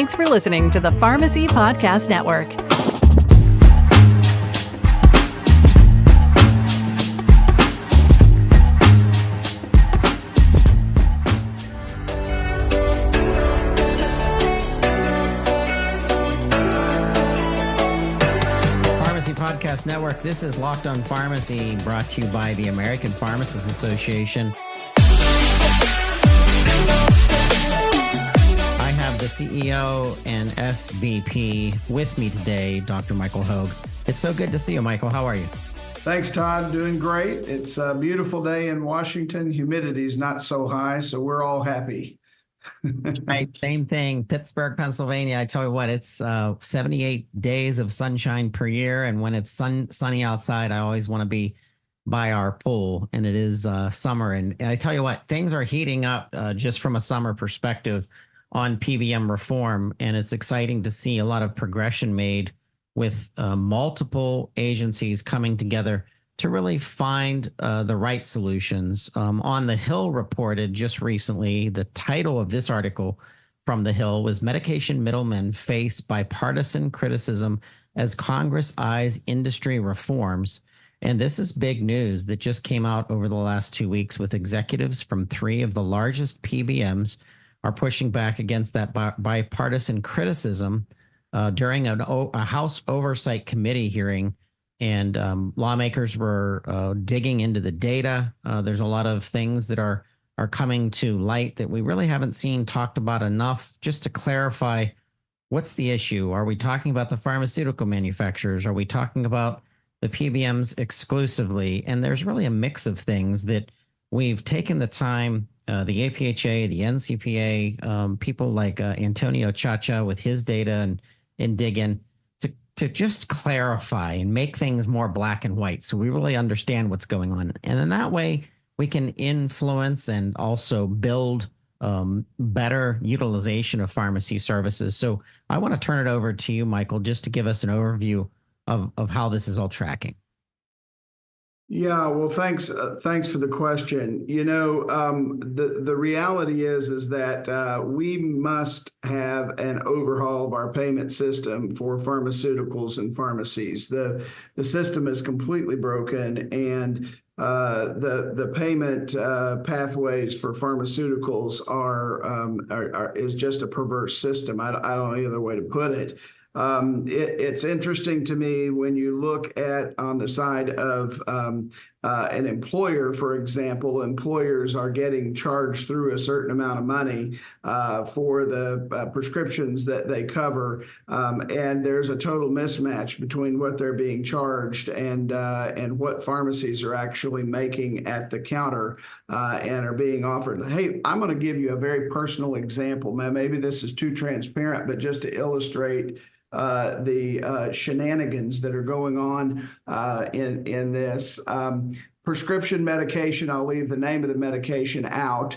Thanks for listening to the Pharmacy Podcast Network. Podcast Network. This is Locked on Pharmacy, brought to you by the American Pharmacists Association. I have the CEO and SVP with me today, Dr. Michael Hogue. It's so good to see you, Michael. How are you? Thanks, Todd. Doing great. It's a beautiful day in Washington. Humidity's not so high, so we're all happy. Right, same thing. Pittsburgh, Pennsylvania. I tell you what, it's 78 days of sunshine per year, and when it's sunny outside, I always want to be by our pool, and it is summer. And I tell you what, things are heating up just from a summer perspective on PBM reform, and it's exciting to see a lot of progression made with multiple agencies coming together to really find the right solutions. On the Hill reported just recently, the title of this article from the Hill was "Medication Middlemen Face Bipartisan Criticism as Congress Eyes Industry Reforms." And this is big news that just came out over the last 2 weeks, with executives from 3 of the largest PBMs are pushing back against that bipartisan criticism during a House Oversight Committee hearing. And lawmakers were digging into the data. There's a lot of things that are coming to light that we really haven't seen talked about enough. Just to clarify, what's the issue? Are we talking about the pharmaceutical manufacturers? Are we talking about the PBMs exclusively? And there's really a mix of things that we've taken the time, the APhA, the NCPA, people like Antonio Chacha with his data and dig in to just clarify and make things more black and white, so we really understand what's going on. And in that way, we can influence and also build better utilization of pharmacy services. So I want to turn it over to you, Michael, just to give us an overview of how this is all tracking. Yeah, well, thanks for the question. You know, the reality is that we must have an overhaul of our payment system for pharmaceuticals and pharmacies. The system is completely broken, and the payment pathways for pharmaceuticals is just a perverse system. I don't know any other way to put it. It's interesting to me when you look at on the side of an employer, for example. Employers are getting charged through a certain amount of money for the prescriptions that they cover, and there's a total mismatch between what they're being charged and what pharmacies are actually making at the counter and are being offered. Hey, I'm going to give you a very personal example. Maybe this is too transparent, but just to illustrate the shenanigans that are going on in this. Prescription medication, I'll leave the name of the medication out,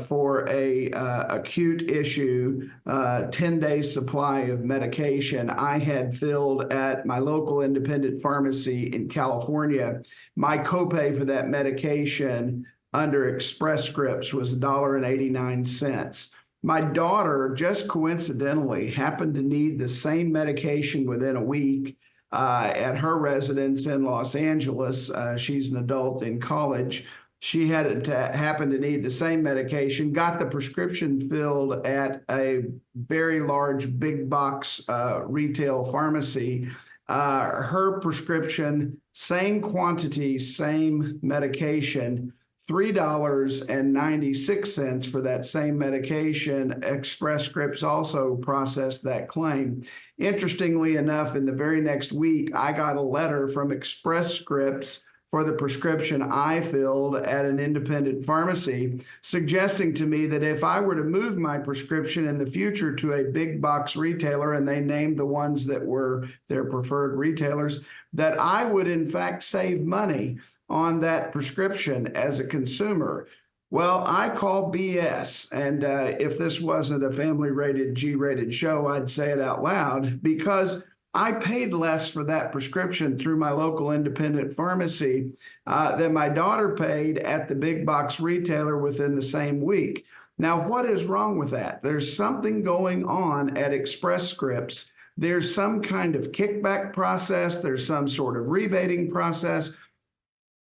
for a acute issue, 10-day supply of medication I had filled at my local independent pharmacy in California. My copay for that medication under Express Scripts was $1.89. My daughter just coincidentally happened to need the same medication within a week at her residence in Los Angeles. She's an adult in college. She happened to need the same medication, got the prescription filled at a very large big box retail pharmacy. Her prescription, same quantity, same medication, $3.96 for that same medication. Express Scripts also processed that claim. Interestingly enough, in the very next week, I got a letter from Express Scripts for the prescription I filled at an independent pharmacy, suggesting to me that if I were to move my prescription in the future to a big box retailer, and they named the ones that were their preferred retailers, that I would in fact save money on that prescription as a consumer. Well, I call BS. And if this wasn't a family-rated, G-rated show, I'd say it out loud, because I paid less for that prescription through my local independent pharmacy than my daughter paid at the big box retailer within the same week. Now, what is wrong with that? There's something going on at Express Scripts. There's some kind of kickback process. There's some sort of rebating process.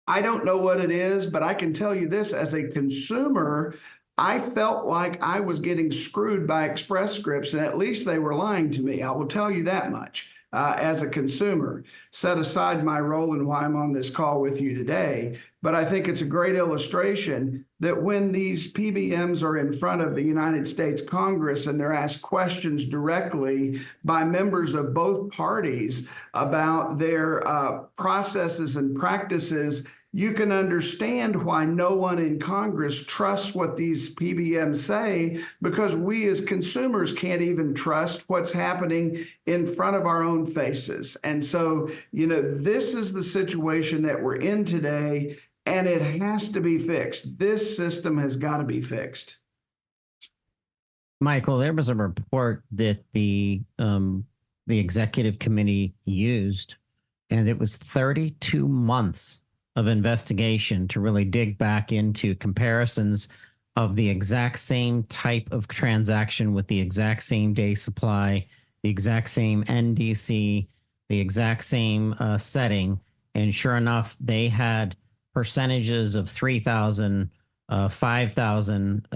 I don't know what it is, but I can tell you this, as a consumer, I felt like I was getting screwed by Express Scripts, and at least they were lying to me. I will tell you that much. As a consumer, set aside my role and why I'm on this call with you today. But I think it's a great illustration that when these PBMs are in front of the United States Congress and they're asked questions directly by members of both parties about their processes and practices, you can understand why no one in Congress trusts what these PBMs say, because we as consumers can't even trust what's happening in front of our own faces. And so, this is the situation that we're in today, and it has to be fixed. This system has got to be fixed. Michael, there was a report that the executive committee used, and it was 32 months of investigation to really dig back into comparisons of the exact same type of transaction with the exact same day supply, the exact same NDC, the exact same setting. And sure enough, they had percentages of 3,000, 5,000.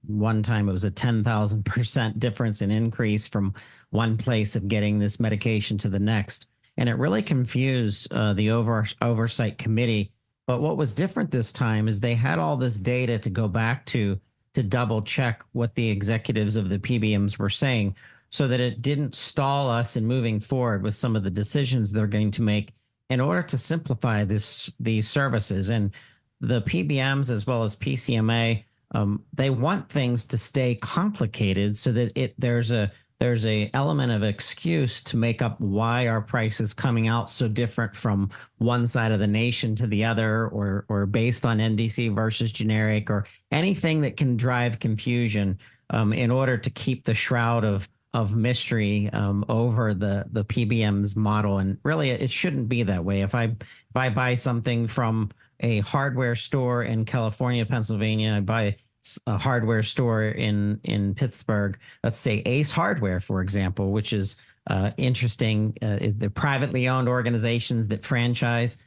One time it was a 10,000% difference in increase from one place of getting this medication to the next. And it really confused the oversight committee. But what was different this time is they had all this data to go back to double check what the executives of the PBMs were saying, so that it didn't stall us in moving forward with some of the decisions they're going to make in order to simplify these services. And the PBMs as well as PCMA, they want things to stay complicated so that there's a element of excuse to make up why our price is coming out so different from one side of the nation to the other, or based on NDC versus generic, or anything that can drive confusion in order to keep the shroud of mystery over the PBM's model. And really, it shouldn't be that way. If I buy something from a hardware store in California, Pennsylvania, I buy a hardware store in Pittsburgh, let's say Ace Hardware, for example, which is interesting. The privately owned organizations that franchise,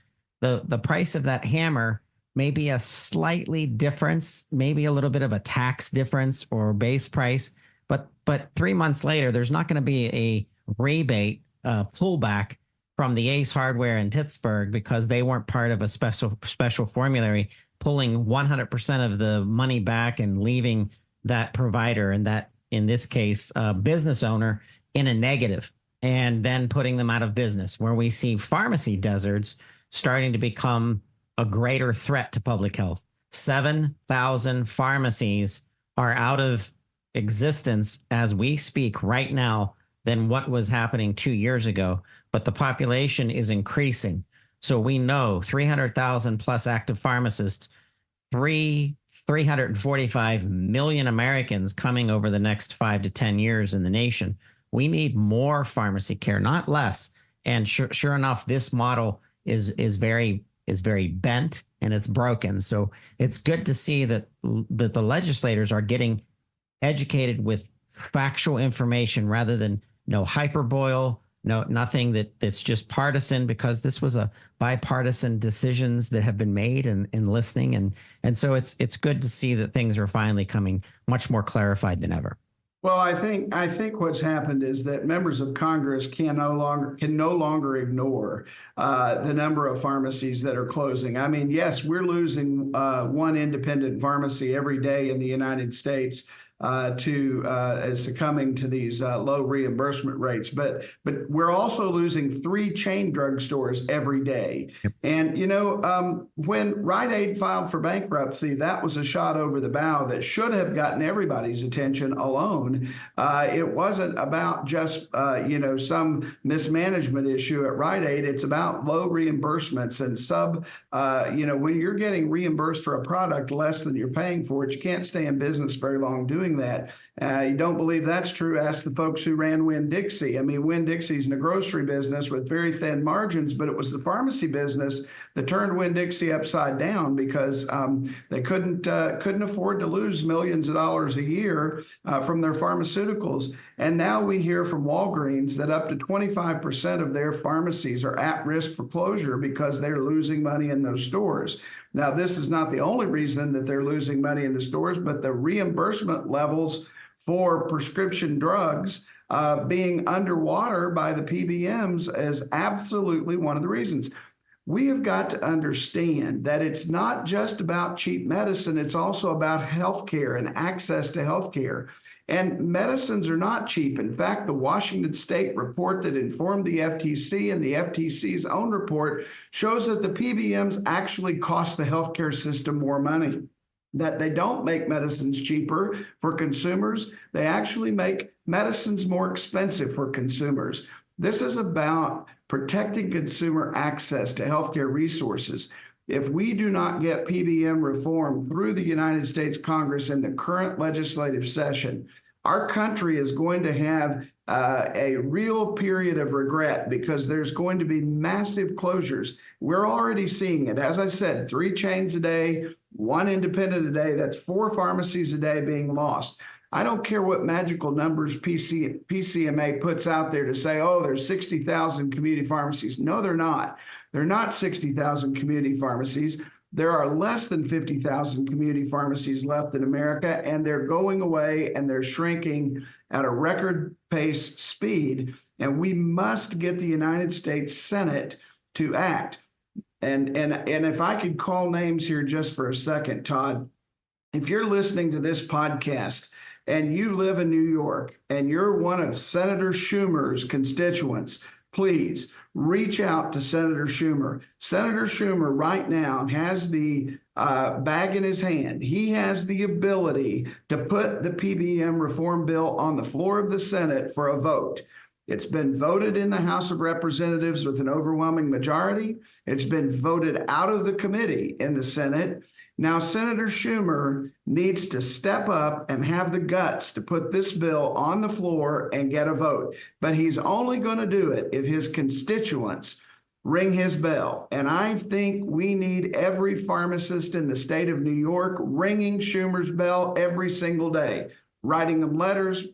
the price of that hammer may be a slightly difference, maybe a little bit of a tax difference or base price, but 3 months later, there's not going to be a rebate pullback from the Ace Hardware in Pittsburgh because they weren't part of a special formulary, pulling 100% of the money back and leaving that provider, and that, in this case, business owner, in a negative, and then putting them out of business, where we see pharmacy deserts starting to become a greater threat to public health. 7,000 pharmacies are out of existence as we speak right now than what was happening 2 years ago, but the population is increasing. So we know 300,000 plus active pharmacists, 345 million Americans coming over the next 5 to 10 years in the nation. We need more pharmacy care, not less. And sure enough, this model is very bent and it's broken. So it's good to see that the legislators are getting educated with factual information rather than hyperboil. No, nothing that's just partisan, because this was a bipartisan decisions that have been made and listening. And so it's good to see that things are finally coming much more clarified than ever. Well, I think what's happened is that members of Congress can no longer ignore the number of pharmacies that are closing. I mean, yes, we're losing one independent pharmacy every day in the United States to succumbing to these low reimbursement rates. But we're also losing 3 chain drugstores every day. Yep. And, when Rite Aid filed for bankruptcy, that was a shot over the bow that should have gotten everybody's attention alone. It wasn't about just, some mismanagement issue at Rite Aid. It's about low reimbursements and when you're getting reimbursed for a product less than you're paying for it, you can't stay in business very long doing that. You don't believe that's true? Ask the folks who ran Winn-Dixie. I mean, Winn-Dixie's in a grocery business with very thin margins, but it was the pharmacy business that turned Winn-Dixie upside down because they couldn't afford to lose millions of dollars a year from their pharmaceuticals. And now we hear from Walgreens that up to 25% of their pharmacies are at risk for closure because they're losing money in those stores. Now, this is not the only reason that they're losing money in the stores, but the reimbursement levels for prescription drugs being underwater by the PBMs is absolutely one of the reasons. We have got to understand that it's not just about cheap medicine, it's also about healthcare and access to healthcare. And medicines are not cheap. In fact, the Washington State report that informed the FTC and the FTC's own report shows that the PBMs actually cost the healthcare system more money, that they don't make medicines cheaper for consumers. They actually make medicines more expensive for consumers. This is about protecting consumer access to healthcare resources. If we do not get PBM reform through the United States Congress in the current legislative session, our country is going to have a real period of regret because there's going to be massive closures. We're already seeing it. As I said, 3 chains a day, 1 independent a day, that's 4 pharmacies a day being lost. I don't care what magical numbers PCMA puts out there to say, oh, there's 60,000 community pharmacies. No, they're not. They're not 60,000 community pharmacies. There are less than 50,000 community pharmacies left in America, and they're going away and they're shrinking at a record pace speed. And we must get the United States Senate to act. And if I could call names here just for a second, Todd, if you're listening to this podcast and you live in New York and you're one of Senator Schumer's constituents, please reach out to Senator Schumer. Senator Schumer right now has the bag in his hand. He has the ability to put the PBM reform bill on the floor of the Senate for a vote. It's been voted in the House of Representatives with an overwhelming majority. It's been voted out of the committee in the Senate. Now, Senator Schumer needs to step up and have the guts to put this bill on the floor and get a vote. But he's only going to do it if his constituents ring his bell. And I think we need every pharmacist in the state of New York ringing Schumer's bell every single day, writing them letters,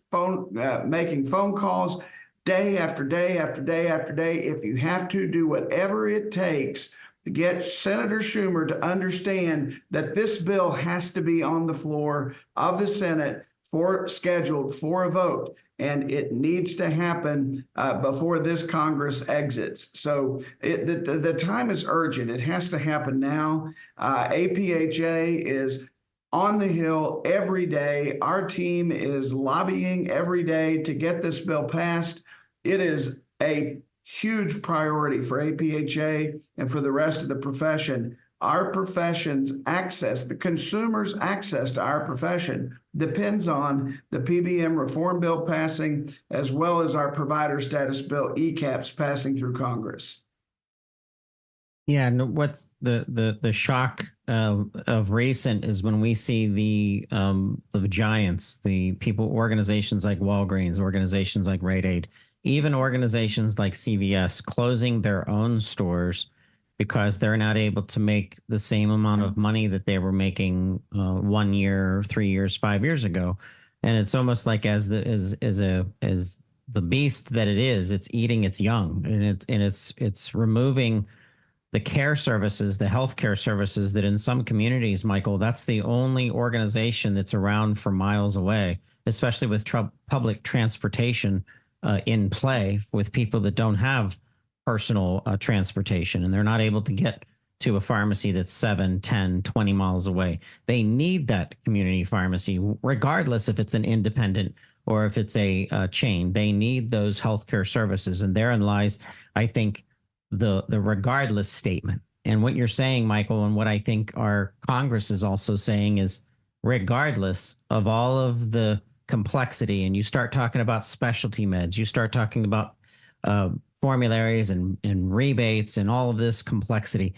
making phone calls, day after day after day after day. If you have to, do whatever it takes to get Senator Schumer to understand that this bill has to be on the floor of the Senate scheduled for a vote. And it needs to happen before this Congress exits. So the time is urgent. It has to happen now. APhA is on the Hill every day. Our team is lobbying every day to get this bill passed. It is a huge priority for APhA and for the rest of the profession. Our profession's access, the consumer's access to our profession, depends on the PBM reform bill passing, as well as our provider status bill, ECAPS, passing through Congress. Yeah, no, what's the shock of recent is when we see the giants, the organizations like Walgreens, organizations like Rite Aid, even organizations like CVS closing their own stores because they're not able to make the same amount of money that they were making 1 year, 3 years, 5 years ago. And it's almost like as the beast that it is, it's eating its young, and it's removing the care services, the healthcare services that in some communities, Michael, that's the only organization that's around for miles away, especially with public transportation in play with people that don't have personal transportation, and they're not able to get to a pharmacy that's 7, 10, 20 miles away. They need that community pharmacy, regardless if it's an independent or if it's a chain. They need those healthcare services, and therein lies, I think, the regardless statement. And what you're saying, Michael, and what I think our Congress is also saying is, regardless of all of the complexity, and you start talking about specialty meds, you start talking about formularies and rebates and all of this complexity,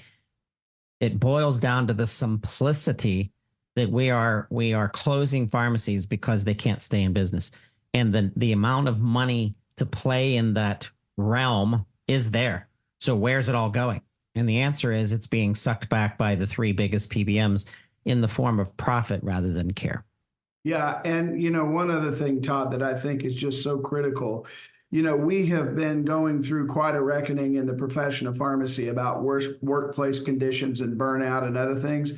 it boils down to the simplicity that we are closing pharmacies because they can't stay in business. And the amount of money to play in that realm is there. So where's it all going? And the answer is it's being sucked back by the three biggest PBMs in the form of profit rather than care. Yeah. And, one other thing, Todd, that I think is just so critical. We have been going through quite a reckoning in the profession of pharmacy about worse workplace conditions and burnout and other things.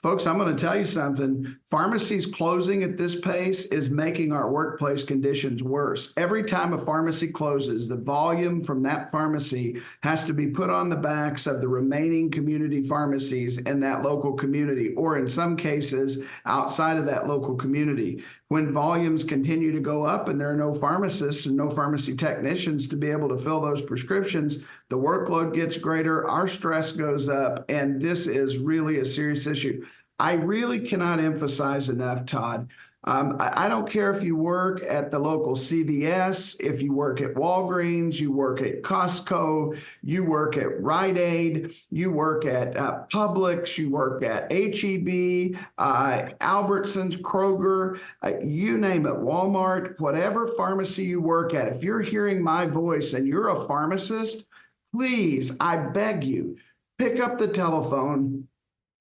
Folks, I'm going to tell you something. Pharmacies closing at this pace is making our workplace conditions worse. Every time a pharmacy closes, the volume from that pharmacy has to be put on the backs of the remaining community pharmacies in that local community, or in some cases, outside of that local community. When volumes continue to go up and there are no pharmacists and no pharmacy technicians to be able to fill those prescriptions, the workload gets greater, our stress goes up, and this is really a serious issue. I really cannot emphasize enough, Todd. I don't care if you work at the local CVS, if you work at Walgreens, you work at Costco, you work at Rite Aid, you work at Publix, you work at HEB, Albertsons, Kroger, you name it, Walmart, whatever pharmacy you work at. If you're hearing my voice and you're a pharmacist, please, I beg you, pick up the telephone,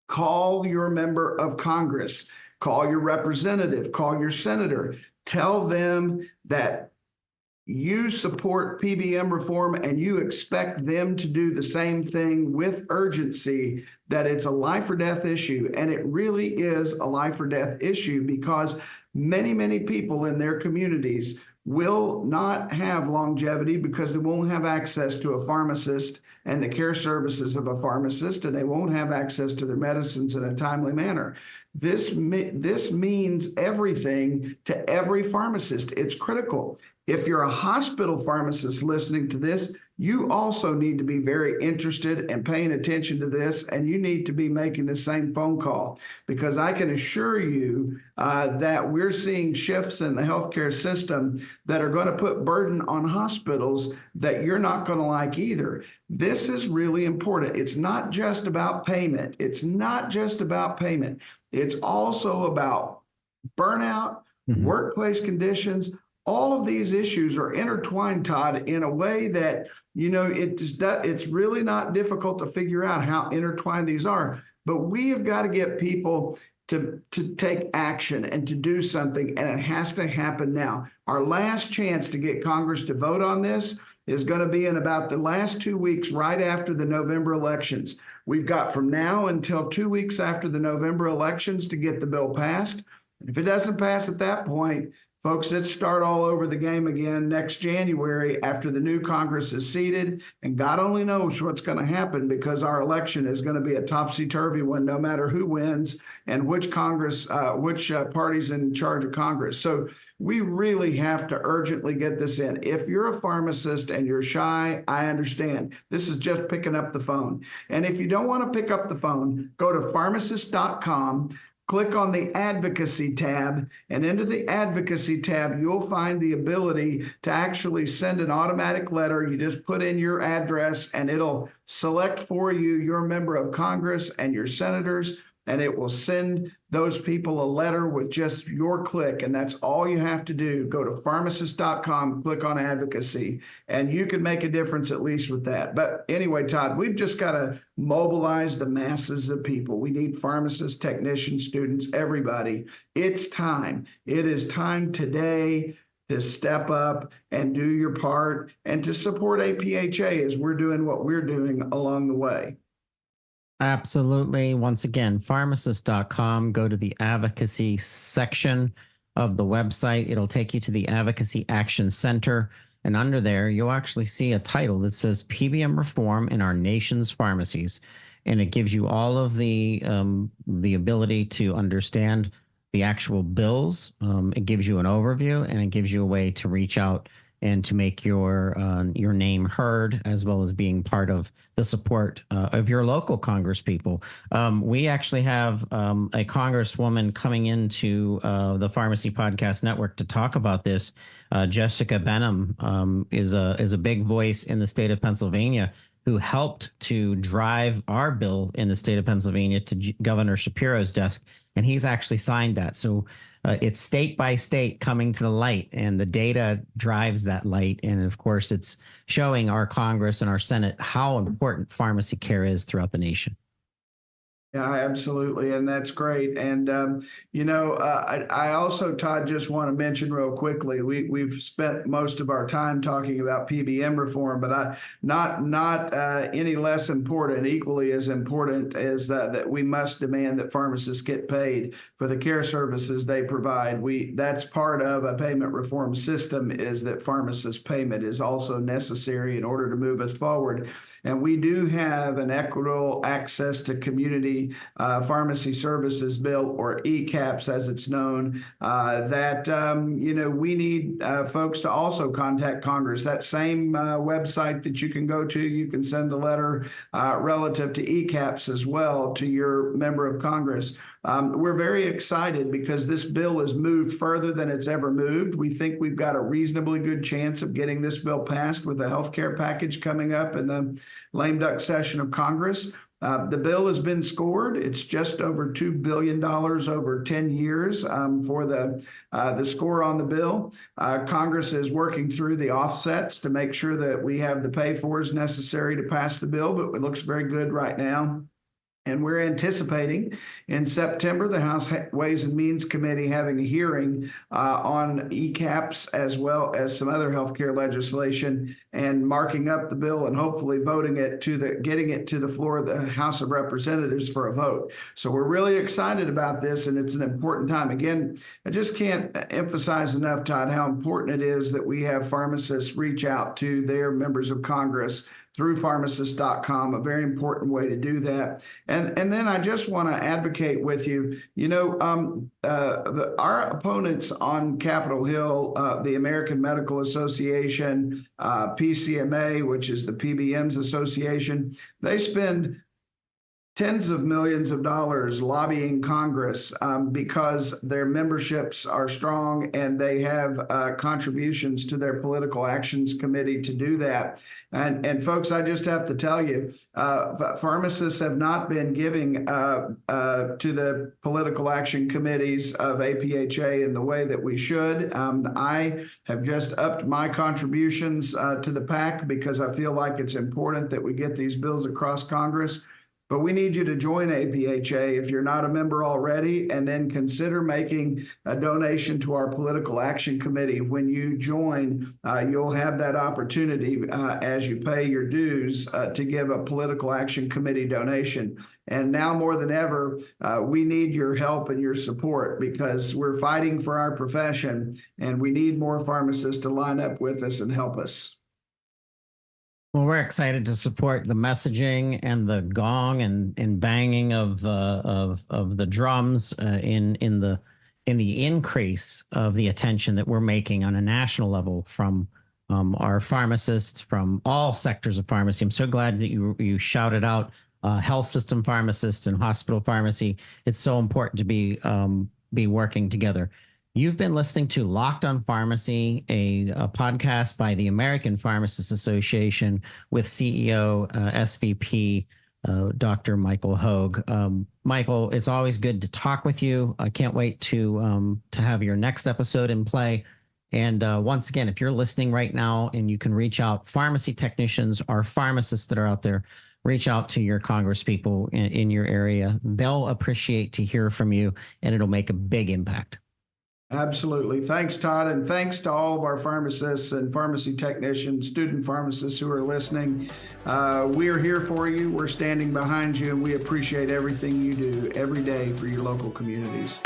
call your member of Congress, call your representative, call your senator, tell them that you support PBM reform and you expect them to do the same thing with urgency, that it's a life or death issue. And it really is a life or death issue because many, many people in their communities will not have longevity because they won't have access to a pharmacist and the care services of a pharmacist, and they won't have access to their medicines in a timely manner. This means everything to every pharmacist. It's critical. If you're a hospital pharmacist listening to this, you also need to be very interested and paying attention to this, and you need to be making the same phone call, because I can assure you that we're seeing shifts in the healthcare system that are going to put burden on hospitals that you're not going to like either. This is really important. It's not just about payment. It's not just about payment. It's also about burnout, workplace conditions. All of these issues are intertwined, Todd, in a way that, it's really not difficult to figure out how intertwined these are. But we have got to get people to take action and to do something, and it has to happen now. Our last chance to get Congress to vote on this is going to be in about the last 2 weeks right after the November elections. We've got from now until 2 weeks after the November elections to get the bill passed. If it doesn't pass at that point, folks, let's start all over the game again next January after the new Congress is seated, and God only knows what's going to happen, because our election is going to be a topsy-turvy one, no matter who wins and which party's in charge of Congress. So we really have to urgently get this in. If you're a pharmacist and you're shy, I understand. This is just picking up the phone. And if you don't want to pick up the phone, go to pharmacist.com. Click on the advocacy tab, and into the advocacy tab, you'll find the ability to actually send an automatic letter. You just put in your address and it'll select for you your member of Congress and your senators, and it will send those people a letter with just your click. And that's all you have to do. Go to pharmacist.com, click on advocacy, and you can make a difference at least with that. But anyway, Todd, we've just got to mobilize the masses of people. We need pharmacists, technicians, students, everybody. It's time. It is time today to step up and do your part and to support APhA as we're doing what we're doing along the way. Absolutely. Once again, pharmacist.com, go to the advocacy section of the website. It'll take you to the Advocacy Action Center. And under there, you'll actually see a title that says PBM Reform in Our Nation's Pharmacies. And it gives you all of the ability to understand the actual bills. It gives you an overview, and it gives you a way to reach out and to make your name heard, as well as being part of the support of your local Congress people. We actually have a Congresswoman coming into the Pharmacy Podcast Network to talk about this. Jessica Benham is a big voice in the state of Pennsylvania who helped to drive our bill in the state of Pennsylvania to Governor Shapiro's desk, and he's actually signed that. So it's state by state coming to the light, and the data drives that light. And of course, it's showing our Congress and our Senate how important pharmacy care is throughout the nation. Yeah, absolutely. And that's great. And, I also, Todd, just want to mention real quickly, we've spent most of our time talking about PBM reform, but not any less important, equally as important as that we must demand that pharmacists get paid for the care services they provide. That's part of a payment reform system, is that pharmacist payment is also necessary in order to move us forward. And we do have an Equitable Access to Community Pharmacy Services Bill, or ECAPS as it's known, that we need folks to also contact Congress. That same website that you can go to, you can send a letter relative to ECAPS as well to your member of Congress. We're very excited because this bill has moved further than it's ever moved. We think we've got a reasonably good chance of getting this bill passed with a healthcare package coming up in the lame duck session of Congress. The bill has been scored. It's just over $2 billion over 10 years for the score on the bill. Congress is working through the offsets to make sure that we have the pay-fors necessary to pass the bill, but it looks very good right now. And we're anticipating in September the House Ways and Means Committee having a hearing on ECAPS as well as some other healthcare legislation, and marking up the bill and hopefully getting it to the floor of the House of Representatives for a vote. So we're really excited about this, and it's an important time. Again, I just can't emphasize enough, Todd, how important it is that we have pharmacists reach out to their members of Congress through pharmacist.com, a very important way to do that. And then I just want to advocate with you, our opponents on Capitol Hill, the American Medical Association, PCMA, which is the PBM's association, they spend tens of millions of dollars lobbying Congress because their memberships are strong and they have contributions to their political actions committee to do that. And folks, I just have to tell you, pharmacists have not been giving to the political action committees of APhA in the way that we should. I have just upped my contributions to the PAC because I feel like it's important that we get these bills across Congress. But we need you to join APhA if you're not a member already, and then consider making a donation to our Political Action Committee. When you join, you'll have that opportunity as you pay your dues to give a Political Action Committee donation. And now more than ever, we need your help and your support because we're fighting for our profession, and we need more pharmacists to line up with us and help us. Well, we're excited to support the messaging and the gong and banging of the drums in the increase of the attention that we're making on a national level from our pharmacists from all sectors of pharmacy. I'm so glad that you shouted out health system pharmacists and hospital pharmacy. It's so important to be working together. You've been listening to Locked on Pharmacy, a podcast by the American Pharmacists Association with CEO, SVP, Dr. Michael Hogue. Michael, it's always good to talk with you. I can't wait to have your next episode in play. And once again, if you're listening right now and you can reach out, pharmacy technicians or pharmacists that are out there, reach out to your congresspeople in your area. They'll appreciate to hear from you, and it'll make a big impact. Absolutely. Thanks, Todd. And thanks to all of our pharmacists and pharmacy technicians, student pharmacists who are listening. We are here for you. We're standing behind you, and we appreciate everything you do every day for your local communities.